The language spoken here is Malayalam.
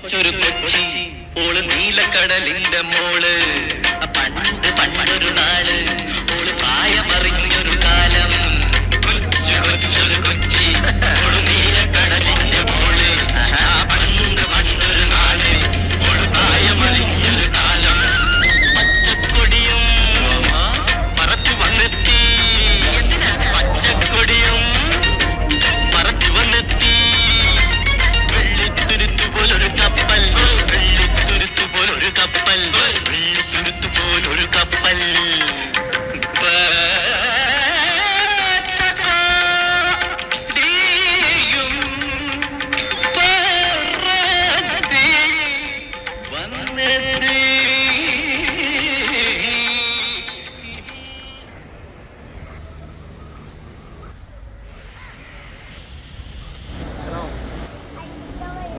കൊച്ചൊരു കൊച്ചി ഓള് നീലക്കടലിന്റെ മോള് പണ്ട് പണ്ടൊരു നാള് ഓള് പ്രായമറിഞ്ഞൊരു കാലം കൊച്ചു കൊച്ചൊരു കൊച്ചി